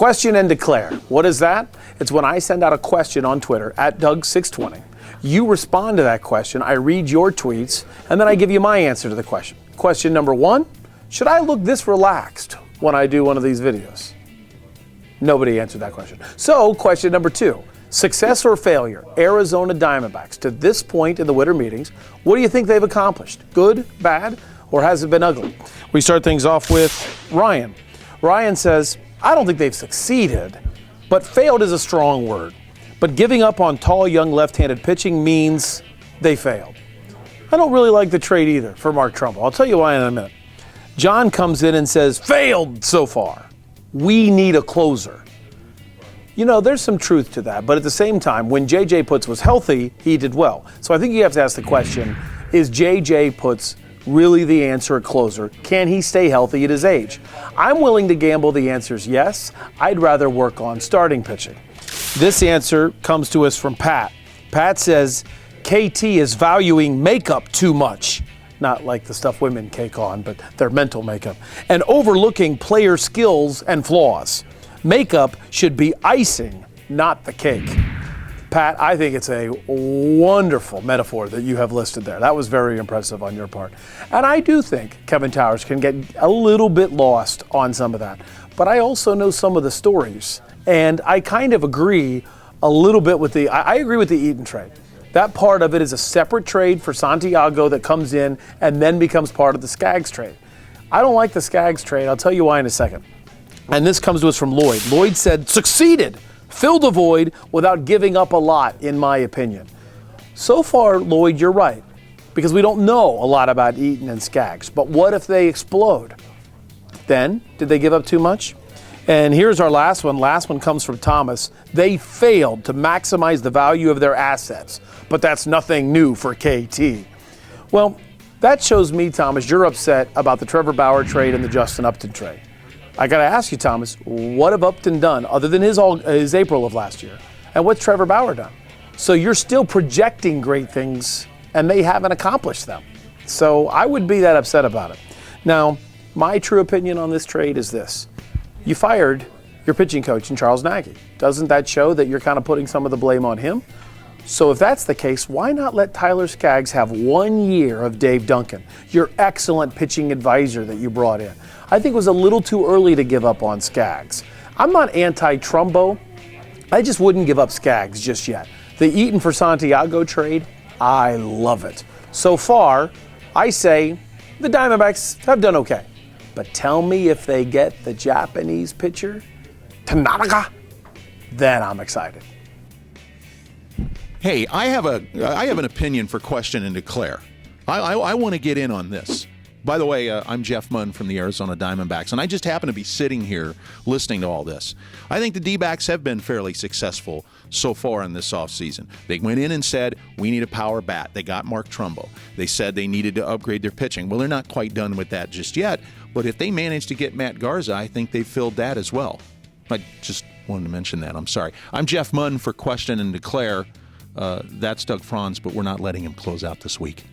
Question and declare. What is that? It's when I send out a question on Twitter at Doug620. You respond to that question, I read your tweets, and then I give you my answer to the question. Question number 1, should I look this relaxed when I do one of these videos? Nobody answered that question. So, question number 2, success or failure, Arizona Diamondbacks. To this point in the winter meetings, what do you think they've accomplished? Good, bad, or has it been ugly? We start things off with Ryan. Ryan says, I don't think they've succeeded, but failed is a strong word. But giving up on tall, young left-handed pitching means they failed. I don't really like the trade either for Mark Trumbo. I'll tell you why in a minute. John comes in and says, failed so far. We need a closer. You know, there's some truth to that, but at the same time, when J.J. Putz was healthy, he did well. So I think you have to ask the question, is J.J. Putz really the answer at closer? Can he stay healthy at his age? I'm willing to gamble the answer is yes. I'd rather work on starting pitching. This answer comes to us from Pat. Pat says, KT is valuing makeup too much. Not like the stuff women cake on, but their mental makeup. And overlooking player skills and flaws. Makeup should be icing, not the cake. Pat, I think it's a wonderful metaphor that you have listed there. That was very impressive on your part. And I do think Kevin Towers can get a little bit lost on some of that. But I also know some of the stories. And I kind of agree a little bit with I agree with the Eaton trade. That part of it is a separate trade for Santiago that comes in and then becomes part of the Skaggs trade. I don't like the Skaggs trade. I'll tell you why in a second. And this comes to us from Lloyd. Lloyd said, succeeded, filled the void without giving up a lot, in my opinion. So far, Lloyd, you're right, because we don't know a lot about Eaton and Skaggs. But what if they explode? Then, did they give up too much? And here's our last one. Last one comes from Thomas. They failed to maximize the value of their assets, but that's nothing new for KT. Well, that shows me, Thomas, you're upset about the Trevor Bauer trade and the Justin Upton trade. I got to ask you, Thomas, what have Upton done other than his April of last year? And what's Trevor Bauer done? So you're still projecting great things, and they haven't accomplished them. So I wouldn't be that upset about it. Now, my true opinion on this trade is this. You fired your pitching coach in Charles Nagy. Doesn't that show that you're kind of putting some of the blame on him? So if that's the case, why not let Tyler Skaggs have 1 year of Dave Duncan, your excellent pitching advisor that you brought in? I think it was a little too early to give up on Skaggs. I'm not anti-Trumbo. I just wouldn't give up Skaggs just yet. The Eaton for Santiago trade, I love it. So far, I say the Diamondbacks have done okay. But tell me if they get the Japanese pitcher, Tanaka, then I'm excited. Hey, I have an opinion for question and declare. I want to get in on this. By the way, I'm Jeff Munn from the Arizona Diamondbacks, and I just happen to be sitting here listening to all this. I think the D-backs have been fairly successful so far in this offseason. They went in and said, we need a power bat. They got Mark Trumbo. They said they needed to upgrade their pitching. Well, they're not quite done with that just yet, but if they manage to get Matt Garza, I think they've filled that as well. I just wanted to mention that. I'm sorry. I'm Jeff Munn for Question and Declare. That's Doug Franz, but we're not letting him close out this week.